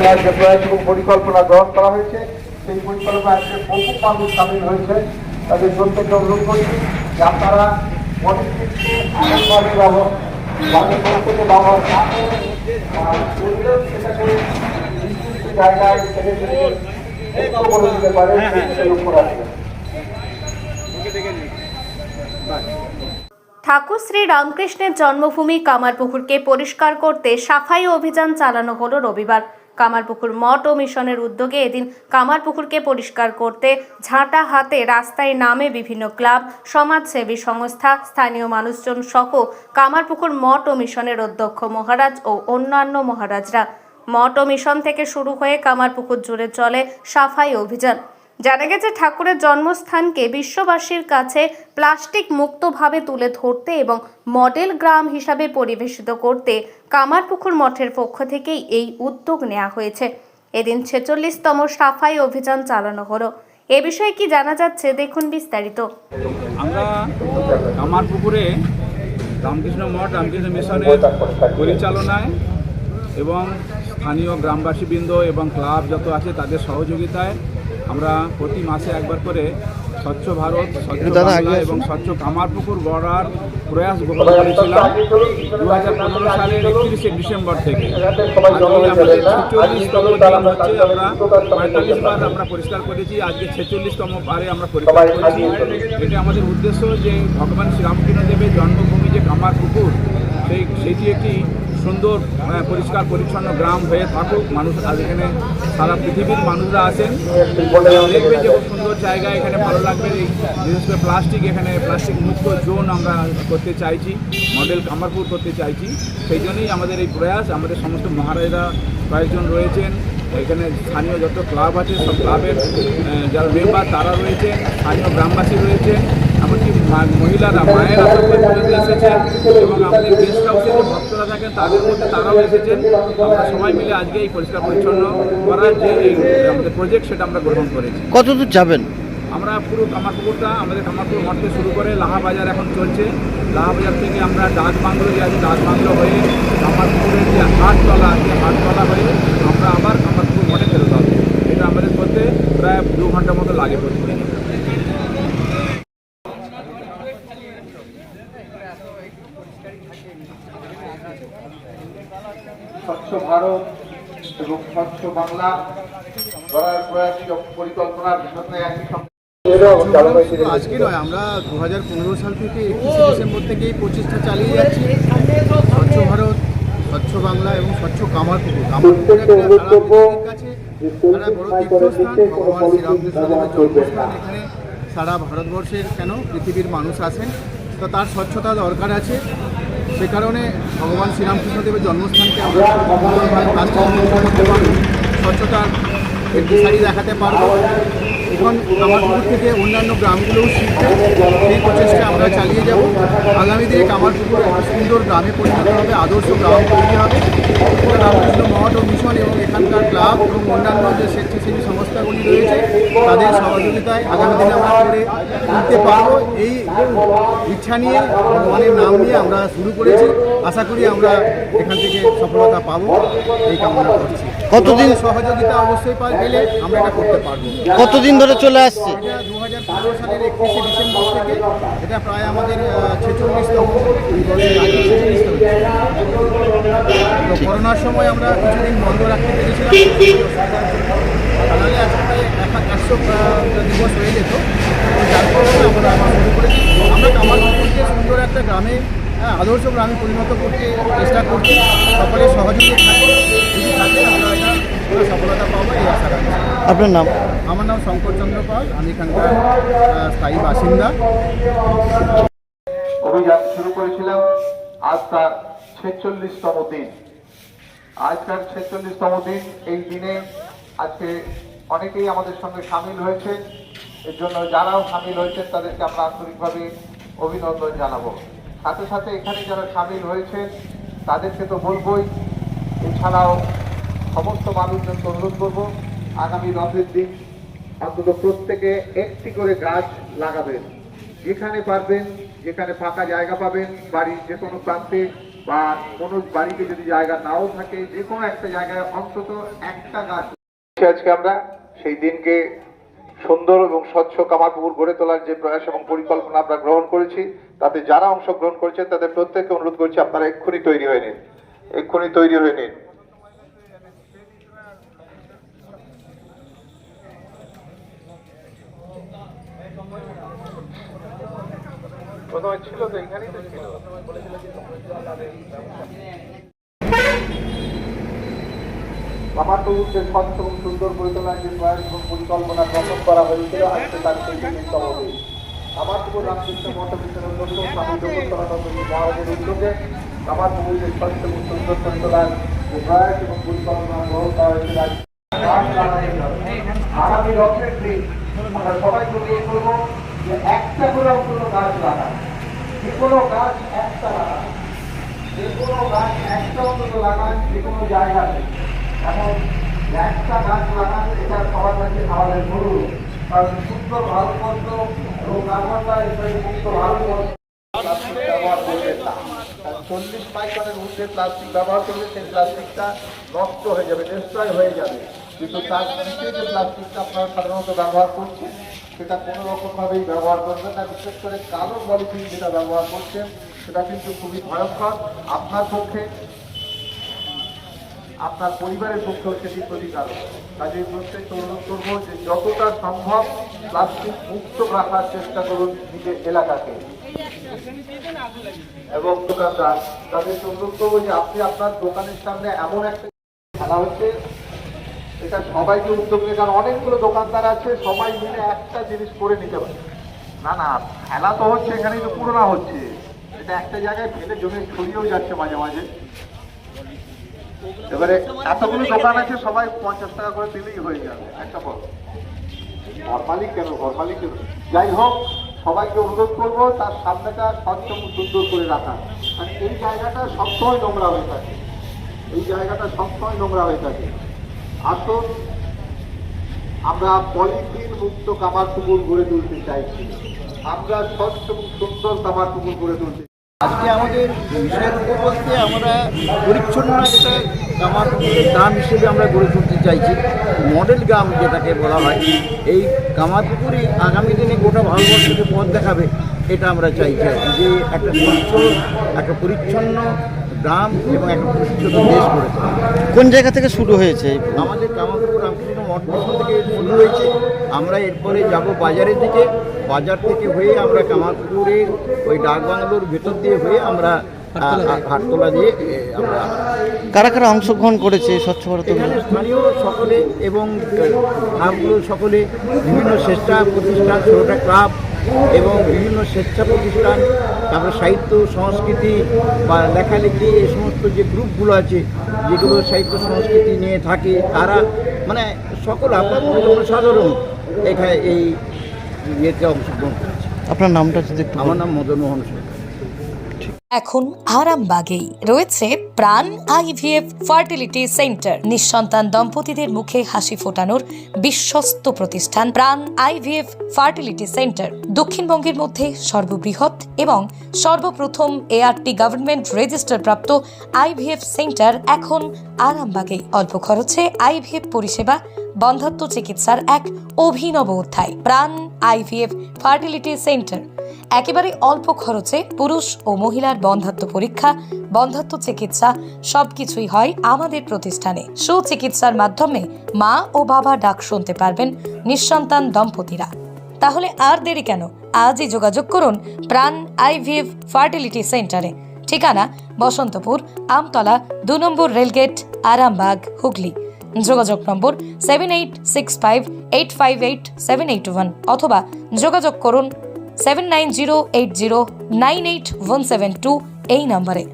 জেলার যে প্রয়াস এবং পরিকল্পনা গ্রহণ করা হয়েছে সেই পরিকল্পনা আজকে বহু মানুষ সামিল হয়েছে। তাদের প্রত্যেককে অনুরোধ করছি যে আপনারা ব্যবহার জায়গায় করে দিতে পারে লক্ষ্য রাখবেন। ঠাকুর শ্রী রামকৃষ্ণের জন্মভূমি কামারপুকুরকে পরিষ্কার করতে সাফাই অভিযান চালানো হলো রবিবার। কামারপুকুর মঠ ও মিশনের উদ্যোগে এদিন কামারপুকুরকে পরিষ্কার করতে ঝাঁটা হাতে রাস্তায় নামে বিভিন্ন ক্লাব, সমাজসেবী সংস্থা, স্থানীয় মানুষজন সহ কামারপুকুর মঠ ও মিশনের অধ্যক্ষ মহারাজ ও অন্যান্য মহারাজরা। মঠ ও মিশন থেকে শুরু হয়ে কামারপুকুর জুড়ে চলে সাফাই অভিযান। জানা গেছে ঠাকুরের জন্মস্থানকে বিশ্ববাসীর কাছে প্লাস্টিক মুক্তভাবে তুলে ধরতে এবং মডেল গ্রাম হিসাবে পরিবেশিত করতে কামারপুকুর মঠের পক্ষ থেকেই এই উদ্যোগ নেওয়া হয়েছে। এদিন 46তম সাফাই অভিযান চালানো হলো। এ বিষয়ে কি জানা যাচ্ছে দেখুন বিস্তারিত। আমরা কামারপুকুরে রামকৃষ্ণ মঠ রামকৃষ্ণ মিশনের পরিচালনায় এবং স্থানীয় গ্রামবাসীবৃন্দ এবং ক্লাব যত আছে তাদের সহযোগিতায় আমরা প্রতি মাসে একবার করে স্বচ্ছ ভারত, স্বচ্ছ বাংলা এবং স্বচ্ছ কামারপুকুর গড়ার প্রয়াস গ্রহণ করেছিলাম 2015 সালের 31শে ডিসেম্বর থেকে। আমাদের 46তম দিন হচ্ছে, আমরা 45 বার আমরা পরিষ্কার করেছি, আজকে 46তম বারে আমরা পরিষ্কার করেছি। এটা আমাদের উদ্দেশ্য যে ভগবান শ্রীরামকৃষ্ণ দেবের জন্মভূমি যে কামারপুকুর সেইটি একটি সুন্দর পরিষ্কার পরিচ্ছন্ন গ্রাম হয়ে থাকুক। মানুষ আজ এখানে সারা পৃথিবীর মানুষরা আসেন, দেখবে যে খুব সুন্দর জায়গা, এখানে ভালো লাগবে। বিশেষ করে প্লাস্টিক, এখানে প্লাস্টিক মুক্ত জোন আমরা করতে চাইছি, মডেল কামারপুর করতে চাইছি। সেই জন্যই আমাদের এই প্রয়াস। আমাদের সমস্ত মহারাজরা কয়েকজন রয়েছেন, এখানে স্থানীয় যত ক্লাব আছে সব ক্লাবের যারা মেম্বার তারা রয়েছেন, স্থানীয় গ্রামবাসী রয়েছেন, এমনকি মহিলারা, মায়েরা পর্যন্ত এসেছেন এবং আমাদের গেস্ট হাউসে যে ভক্তরা থাকেন তাদের মধ্যে তারাও এসেছেন। আমরা সবাই মিলে আজকে এই পরিষ্কার পরিচ্ছন্ন করার যে এই আমাদের প্রজেক্ট সেটা আমরা গ্রহণ করেছি। কতদূর যাবেন? আমরা পুরো কামারপুকুরটা, আমাদের কামারপুকুর মঠ থেকে শুরু করে লাহাবাজার এখন চলছে। লাহাবাজার থেকে আমরা ডাক বাংলো যে আছে, ডাক বাংলো হয়ে কামারপুকুরের যে হাটতলা আছে, হাটতলা হয়ে আমরা আবার কামারপুকুর মঠে ফেরত হবে। এটা আমাদের করতে প্রায় 2 ঘন্টার মতো লাগে প্রতিদিন। স্বচ্ছ ভারত এবং স্বচ্ছ বাংলা গড়ার প্রয়াস পরিকল্পনার জন্য আজকে নয়, আমরা 2015 সাল থেকে 21শে ডিসেম্বর থেকে এই প্রচেষ্টা চালিয়ে যাচ্ছি। স্বচ্ছ ভারত, স্বচ্ছ বাংলা এবং স্বচ্ছ কামারপুকুর। কামারপুকুর একটা কাছে একটা বড় তীর্থস্থান, ভগবান শ্রীরামকৃষ্ণদেবের জন্মস্থান। এখানে সারা ভারতবর্ষের কেন পৃথিবীর মানুষ আসেন, তো তার স্বচ্ছতা দরকার আছে। সে কারণে ভগবান শ্রীরামকৃষ্ণদেবের জন্মস্থানকে আমরা করতে পারবো, স্বচ্ছতার দিশারি দেখাতে পারবো। এখন কামারপুকুর থেকে অন্যান্য গ্রামগুলোও শিখবে, সেই প্রচেষ্টা আমরা চালিয়ে যাব। আগামী দিনে কামারপুকুর একটা সুন্দর গ্রামে পরিণত হবে, আদর্শ গ্রাম তৈরি হবে। রামকৃষ্ণ মঠ ও মিশন এবং এখানকার ক্লাব এবং অন্যান্য যে স্বেচ্ছাসেবী সংস্থাগুলি রয়েছে তাদের সহযোগিতায় আগামী দিনে আমরা করে তুলতে পারবো। এই ইচ্ছা নিয়ে, ভগবানের নাম নিয়ে আমরা শুরু করেছি। আশা করি আমরা এখান থেকে সফলতা পাবো, এই কামনা করছি। কতদিন সহযোগিতা অবশ্যই পেলে আমরা এটা করতে পারবো। কতদিন ধরে চলে আসছে? এটা 2015 সালের 31শে ডিসেম্বর থেকে, এটা প্রায় আমাদের 46তম। করোনার সময় আমরা কিছুদিন বন্ধ রাখতে পেরেছিলাম, তাহলে আজকে প্রায় 100 দিবস হয়ে যেত। যার কারণে আমরা শুরু করেছি। আমরা কামারপুকুরকে সুন্দর একটা গ্রামে, আদর্শ গ্রামে পরিণত করতে চেষ্টা করছি। সকলের সহযোগিতা থাকে, যদি থাকে আমরা এটা সফলতা পাবো, এই আশা রাখছি। আপনার নাম? আমার নাম শঙ্কর চন্দ্র পাল, আমি এখানকার স্থায়ী বাসিন্দা। অভিযান শুরু করেছিলাম, আজ তার 46তম দিন। আজকাল 46তম দিন। এই দিনে আজকে অনেকেই আমাদের সঙ্গে সামিল হয়েছে। এর জন্য যারাও সামিল হয়েছেন তাদেরকে আমরা আন্তরিকভাবে অভিনন্দন জানাবো। সাথে সাথে এখানে যারা সামিল হয়েছেন তাদেরকে তো বলবোই, এছাড়াও সমস্ত মানুষজনকে অনুরোধ করবো আগামী রথের দিন অন্তত প্রত্যেকে একটি করে গাছ লাগাবেন। যেখানে পারবেন, যেখানে ফাঁকা জায়গা পাবেন, বাড়ির যে কোনো প্রান্তে বা কোনো বাড়িতে যদি জায়গা নাও থাকে, যে কোনো একটা জায়গায় অন্তত একটা গাছ। আজকে আমরা সেই দিনকে সুন্দর এবং স্বচ্ছ কামারপুকুর গড়ে তোলার যে প্রয়াস এবং পরিকল্পনা আমরা গ্রহণ করেছি, তাতে যারা অংশগ্রহণ করেছে তাদের প্রত্যেককে অনুরোধ করছি আপনারা এক্ষুনি তৈরি হয়ে নিন, এক্ষুনি তৈরি হয়ে নিন। প্রথমে ছিল তো, এখানেই তো ছিল। কামারপুকুরকে স্বচ্ছ এবং সুন্দর করে তোলার যে প্রয়াস এবং পরিকল্পনা গ্রহণ করা হয়েছিল, আজকে তার 46তম দিন। কামারপুকুর রামকৃষ্ণ মঠ মিশনের নতুন স্বামী যোগেশ্বরানন্দ মহারাজের উদ্যোগে কামারপুকুরকে স্বচ্ছ এবং সুন্দর করে তোলার যে প্রয়াস এবং পরিকল্পনা গ্রহণ করা হয়েছিল, আগামী রথের দিন আমরা সবাইকে নিয়ে করবো যে একটা করে অন্তত গাছ লাগান, যে কোনো গাছ একটা লাগান, যে কোনো গাছ একটা অন্তত লাগান, যে কোনো জায়গাতে। এখন একটা গাছ লাগান, এটা সবার কাছে আমাদের অনুরোধ। কারণ সুন্দর ভারতবর্ষ এবং আমরা সুস্থ ভারতবর্ষ প্লাস্টিক ব্যবহার করবেন না। 40 মাইক্রনের ঊর্ধ্বে প্লাস্টিক ব্যবহার করলে সেই প্লাস্টিকটা নষ্ট হয়ে যাবে, ডিস্ট্রয় হয়ে যাবে। কিন্তু তার নিচে যে প্লাস্টিকটা আপনারা সাধারণত ব্যবহার করছেন, সেটা কোনো রকমভাবেই ব্যবহার করবেন না। বিশেষ করে কালো পলিথিন যেটা ব্যবহার করছেন, সেটা কিন্তু খুবই ভয়ঙ্কর। আপনার পক্ষে, আপনার পরিবারের পক্ষেও সেটি ক্ষতিকারক। কাজেই প্রত্যেক অনুরোধ করবো যে যতটা সম্ভব প্লাস্টিক মুক্ত রাখার চেষ্টা করুন নিজের এলাকাকে। এবং দোকানদার তাদেরকে অনুরোধ করবো যে আপনি আপনার দোকানের সামনে এমন একটা খেলা হচ্ছে, এটা সবাইকে উদ্যোগ নিয়ে, কারণ অনেকগুলো দোকানদার আছে, সবাই মিলে একটা জিনিস করে নিতে পারে না। না, খেলা তো হচ্ছে, এখানেই তো পুরোনো হচ্ছে, এটা একটা জায়গায় ফেলে জমে ছড়িয়েও যাচ্ছে মাঝে মাঝে। এবারে এতগুলো দোকান আছে, সবাই 50 টাকা করে দিলেই হয়ে যাবে একটা পর। ঘরমালি কেন, ঘরমালি কেন, যাই হোক, সবাইকে অনুরোধ করবো তার সামনেটা স্বচ্ছ সুন্দর করে রাখা। আর এই জায়গাটা সবসময় নোংরা হয়ে থাকে, এই জায়গাটা সবসময় নোংরা হয়ে থাকে। আসুন আমরা পলিথিন মুক্ত কামারপুকুর গড়ে তুলতে চাইছি, আমরা স্বচ্ছ এবং সুন্দর কামারপুকুর গড়ে তুলতে। আজকে আমাদের বিষয়ের উপর বলতে আমরা পরিচ্ছন্ন একটা কামারপুকুরের গ্রাম হিসেবে আমরা গড়ে তুলতে চাইছি। মডেল গ্রাম যেটাকে বলা হয়, এই কামারপুকুরই আগামী দিনে গোটা ভারতবর্ষকে পথ দেখাবে, এটা আমরা চাইছি যে একটা স্বচ্ছ, একটা পরিচ্ছন্ন গ্রাম এবং একটা পরিচ্ছন্ন দেশ গড়ে তোলা। কোন জায়গা থেকে শুরু হয়েছে? আমাদের কামারপুকুর রামকৃষ্ণ মঠ মিশন থেকে শুরু হয়েছে। আমরা এরপরে যাব বাজারের দিকে, বাজার থেকে হয়ে আমরা কামারপুকুরের ওই ডাকবাংলোর ভেতর দিয়ে হয়ে আমরা হাটতলা দিয়ে আমরা। কারা কারা অংশগ্রহণ করেছে স্বচ্ছ ভারত এখানে অভিযানে? স্থানীয় সকলে এবং ক্লাবগুলোর সকলে, বিভিন্ন স্বেচ্ছা প্রতিষ্ঠান, ছোটোটা ক্লাব এবং বিভিন্ন স্বেচ্ছা প্রতিষ্ঠান, তারপরে সাহিত্য সংস্কৃতি বা লেখালেখি, এই সমস্ত যে গ্রুপগুলো আছে যেগুলো সাহিত্য সংস্কৃতি নিয়ে থাকে, তারা মানে সকল আপনার সাধারণ এখানে এই ইয়েতে অংশগ্রহণ করেছে। আপনার নামটা যদি একটু আমার নাম মদন মোহন সরকার। এখন আরামবাগেই রয়েছে প্রাণ আইভিএফ ফার্টিলিটি সেন্টার। নিঃসন্তান দম্পতিদের মুখে হাসি ফোটানোর বিশ্বস্ত প্রতিষ্ঠান প্রাণ আইভিএফ ফার্টিলিটি সেন্টার দক্ষিণবঙ্গের মধ্যে সর্ববৃহৎ এবং সর্বপ্রথম এআরটি গভর্নমেন্ট রেজিস্টার প্রাপ্ত আইভিএফ সেন্টার এখন আরামবাগেই। অল্প খরচে আইভিএফ পরিষেবা, বন্ধ্যাত্ব চিকিৎসার এক অভিনব অধ্যায়। প্রাণ আইভিএফ ফার্টিলিটি সেন্টার একেবারে অল্প খরচে পুরুষ ও মহিলার বন্ধ্যাত্ব পরীক্ষা, বন্ধ্যাত্ব চিকিৎসা সবকিছুই হয় আমাদের প্রতিষ্ঠানে। সুচিকিৎসার মাধ্যমে মা ও বাবা ডাক শুনতে পারবেন নিঃসন্তান দম্পতিরা। তাহলে আর দেরি কেন, আজই যোগাযোগ করুন প্রাণ আইভিএফ ফার্টিলিটি সেন্টারে। ঠিকানা বসন্তপুর, আমতলা, 2 নম্বর রেলগেট, আরামবাগ, হুগলি। যোগাযোগ নম্বর 7865858781 অথবা যোগাযোগ করুন 7908098172 এই নম্বরে।